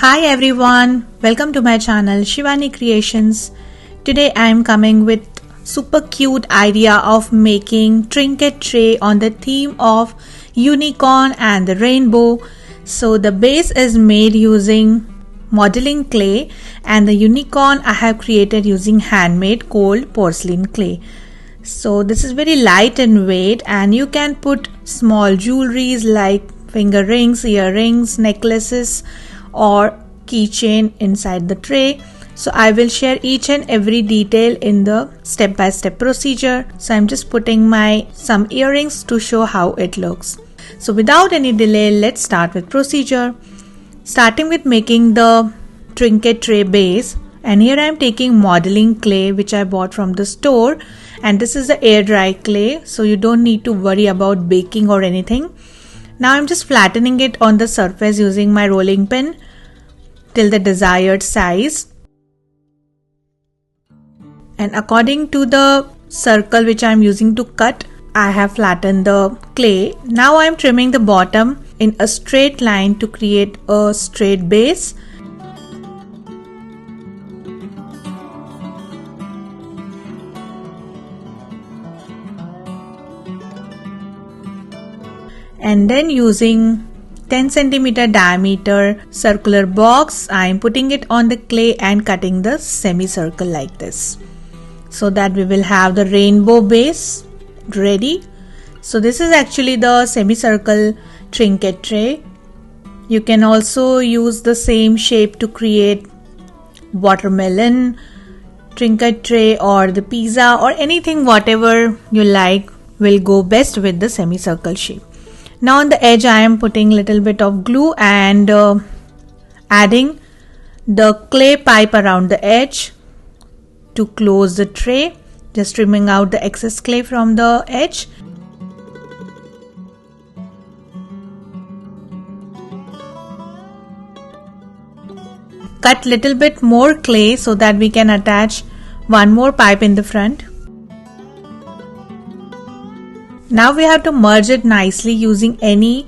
Hi everyone, welcome to my channel Shivani Creations. Today I am coming with super cute idea of making trinket tray on the theme of unicorn and the rainbow. So the base is made using modeling clay and the unicorn I have created using handmade cold porcelain clay. So this is very light in weight and you can put small jewelries like finger rings, earrings, necklaces or keychain inside the tray. So I will share each and every detail in the step-by-step procedure. So I'm just putting some earrings to show how it looks. So without any delay, let's start with procedure. Starting with making the trinket tray base, and here I am taking modeling clay which I bought from the store, and this is the air dry clay, so you don't need to worry about baking or anything. Now I'm just flattening it on the surface using my rolling pin till the desired size. And according to the circle which I am using to cut, I have flattened the clay. Now I am trimming the bottom in a straight line to create a straight base. And then using 10 cm diameter circular box, I am putting it on the clay and cutting the semicircle like this, so that we will have the rainbow base ready. So this is actually the semicircle trinket tray. You can also use the same shape to create watermelon trinket tray or the pizza or anything, whatever you like will go best with the semicircle shape. Now on the edge I am putting little bit of glue and adding the clay pipe around the edge to close the tray, just trimming out the excess clay from the edge. Cut little bit more clay so that we can attach one more pipe in the front. Now we have to merge it nicely using any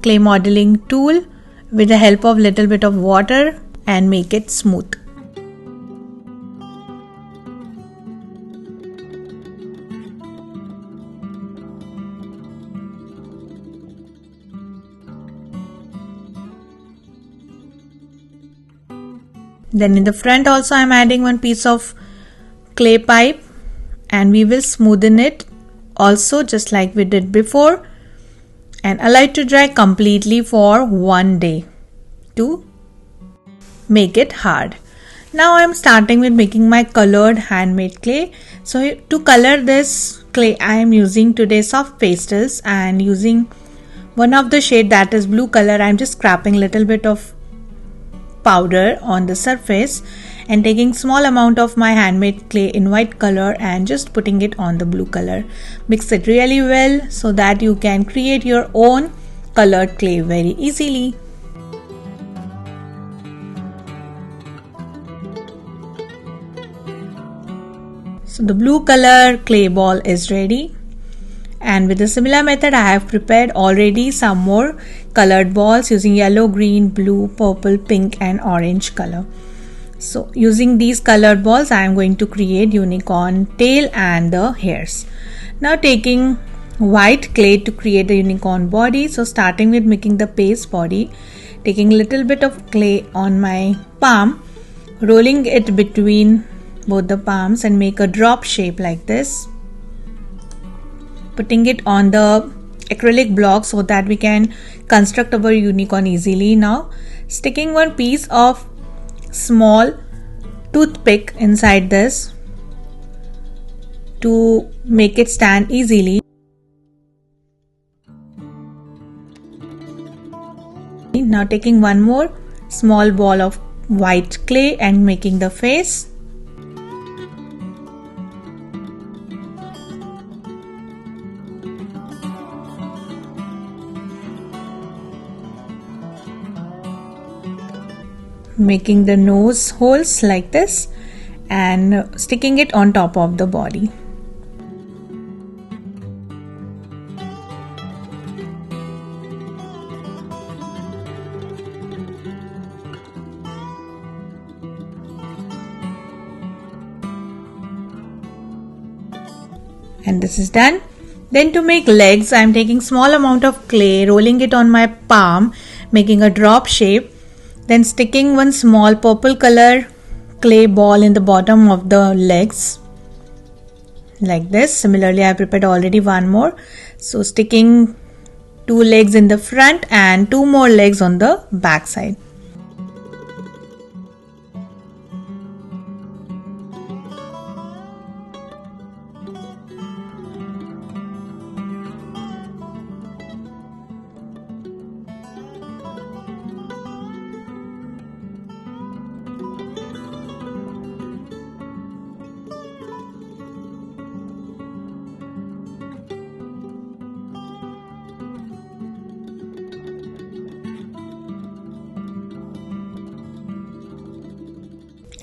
clay modeling tool with the help of little bit of water and make it smooth. Then in the front also I am adding one piece of clay pipe and we will smoothen it also just like we did before and allow it to dry completely for 1 day to make it hard. Now I am starting with making my colored handmade clay. So to color this clay I am using today soft pastels and using one of the shade that is blue color. I am just scraping little bit of powder on the surface and taking small amount of my handmade clay in white color and just putting it on the blue color. Mix it really well so that you can create your own colored clay very easily. So the blue color clay ball is ready. And with a similar method I have prepared already some more colored balls using yellow, green, blue, purple, pink and orange color. So using these colored balls I am going to create unicorn tail and the hairs. Now taking white clay to create a unicorn body. So starting with making the base body, taking little bit of clay on my palm, rolling it between both the palms and make a drop shape like this. Putting it on the acrylic block so that we can construct our unicorn easily. Now sticking one piece of small toothpick inside this to make it stand easily. Now taking one more small ball of white clay and making the face. Making the nose holes like this and sticking it on top of the body. And this is done. Then to make legs, I am taking small amount of clay, rolling it on my palm, making a drop shape, then sticking one small purple color clay ball in the bottom of the legs like this. Similarly, I prepared already one more. So sticking 2 legs in the front and 2 more legs on the back side.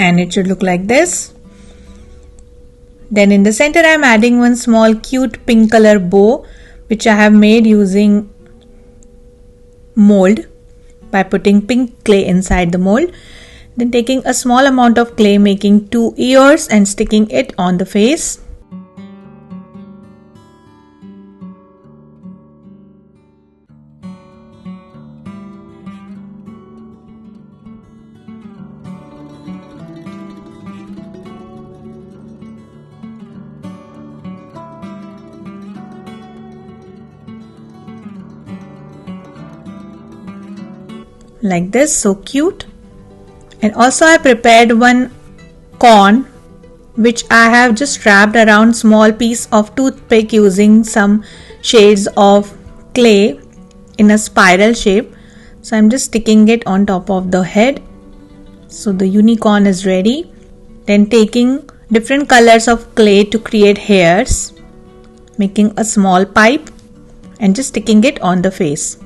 And it should look like this. Then in the center I am adding one small cute pink color bow, which I have made using mold by putting pink clay inside the mold. Then taking a small amount of clay, making 2 ears and sticking it on the face. Like this, so cute. And also I prepared one corn, which I have just wrapped around small piece of toothpick using some shades of clay in a spiral shape. So I'm just sticking it on top of the head. So the unicorn is ready. Then taking different colors of clay to create hairs, making a small pipe and just sticking it on the face.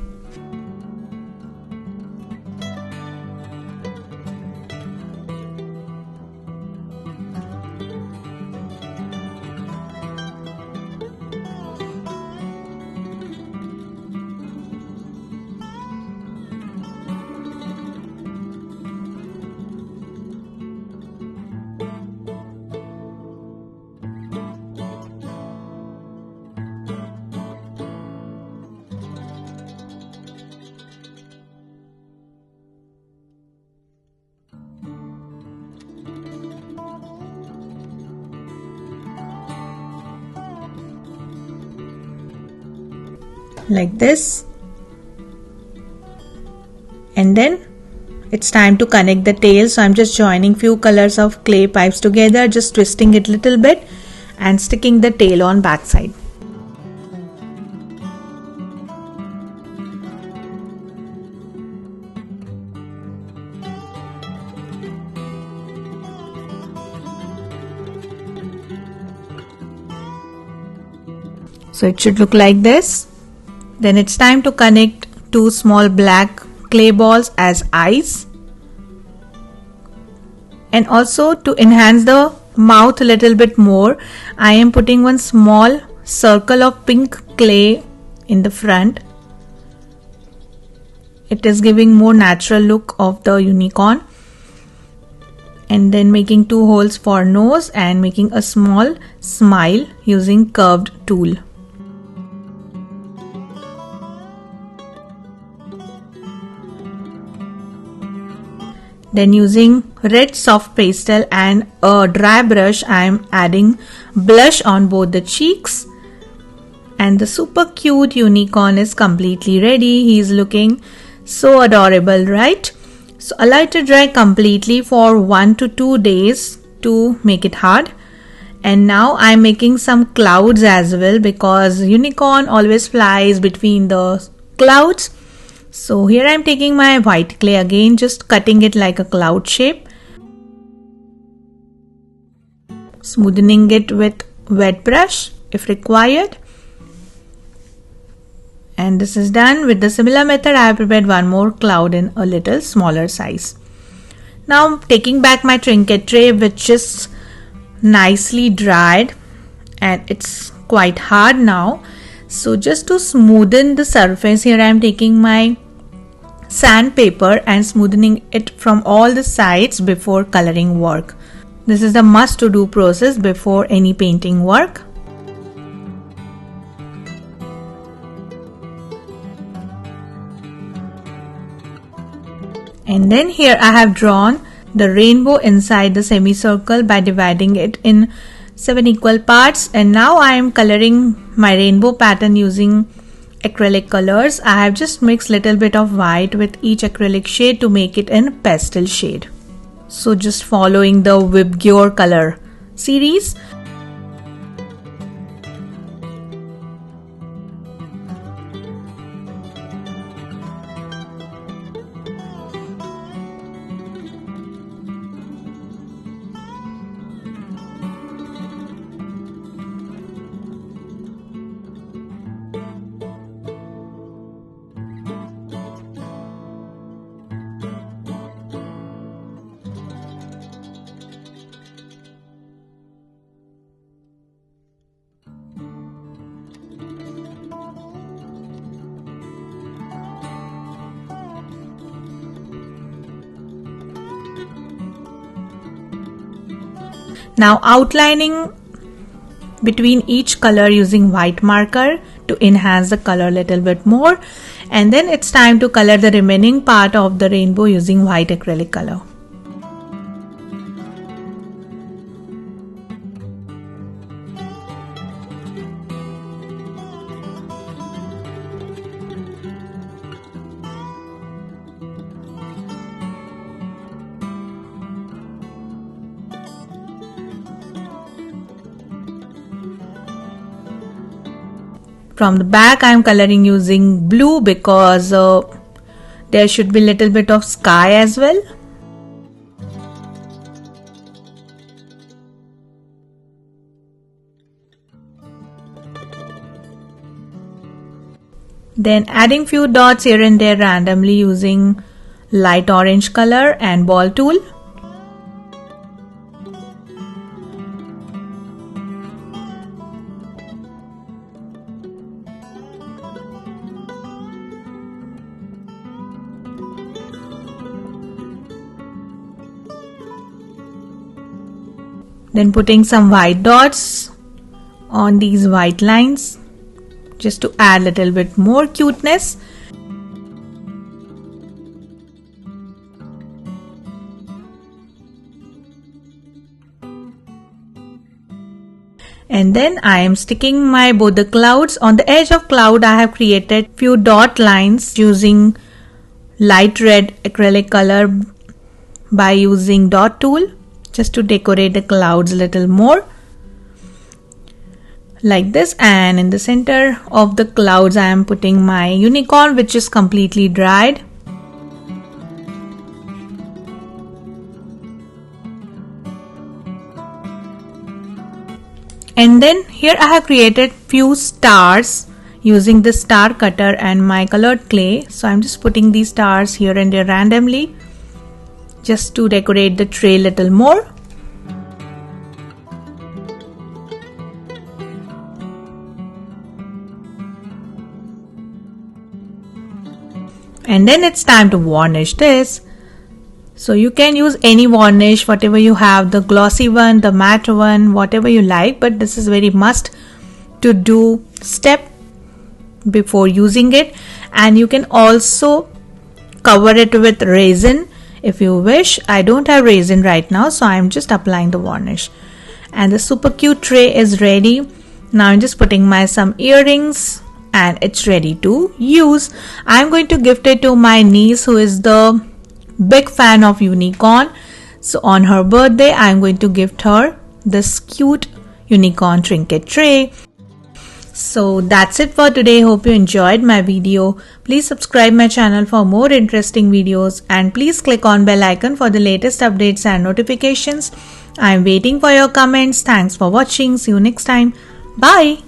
Like this. And then it's time to connect the tail, so I'm just joining few colors of clay pipes together, just twisting it little bit and sticking the tail on back side. So it should look like this. Then it's time to connect 2 small black clay balls as eyes. And also to enhance the mouth a little bit more, I am putting one small circle of pink clay in the front. It is giving more natural look of the unicorn. And then making 2 holes for nose and making a small smile using curved tool. Then using red soft pastel and a dry brush, I am adding blush on both the cheeks. And the super cute unicorn is completely ready. He is looking so adorable, right? So allow it to dry completely for 1 to 2 days to make it hard. And now I am making some clouds as well, because unicorn always flies between the clouds. So here I am taking my white clay again, just cutting it like a cloud shape, smoothing it with wet brush if required. And this is done. With the similar method, I have prepared one more cloud in a little smaller size. Now taking back my trinket tray, which is nicely dried and it's quite hard now. So just to smoothen the surface, here I am taking my sandpaper and smoothing it from all the sides before coloring work. This is the must to do process before any painting work. And then here I have drawn the rainbow inside the semicircle by dividing it in 7 equal parts. And now I am coloring my rainbow pattern using acrylic colors. I have just mixed little bit of white with each acrylic shade to make it in pastel shade. So just following the Vibgyor color series. Now outlining between each color using white marker to enhance the color a little bit more, and then it's time to color the remaining part of the rainbow using white acrylic color. From the back I am coloring using blue because there should be little bit of sky as well. Then adding few dots here and there randomly using light orange color and ball tool. Then putting some white dots on these white lines just to add a little bit more cuteness. And then I am sticking my both the clouds. On the edge of cloud I have created few dot lines using light red acrylic color by using dot tool, just to decorate the clouds a little more like this. And in the center of the clouds I am putting my unicorn, which is completely dried. And then here I have created few stars using the star cutter and my colored clay. So I'm just putting these stars here and there randomly, just to decorate the tray a little more. And then it's time to varnish this. So you can use any varnish, whatever you have, the glossy one, the matte one, whatever you like, but this is very must to do step before using it. And you can also cover it with resin if you wish. I don't have resin right now, so I'm just applying the varnish. And the super cute tray is ready. Now I'm just putting my some earrings and it's ready to use. I'm going to gift it to my niece who is the big fan of unicorn. So on her birthday I'm going to gift her this cute unicorn trinket tray. So that's it for today. Hope you enjoyed my video. Please subscribe my channel for more interesting videos and please click on bell icon for the latest updates and notifications. I am waiting for your comments. Thanks for watching. See you next time. Bye.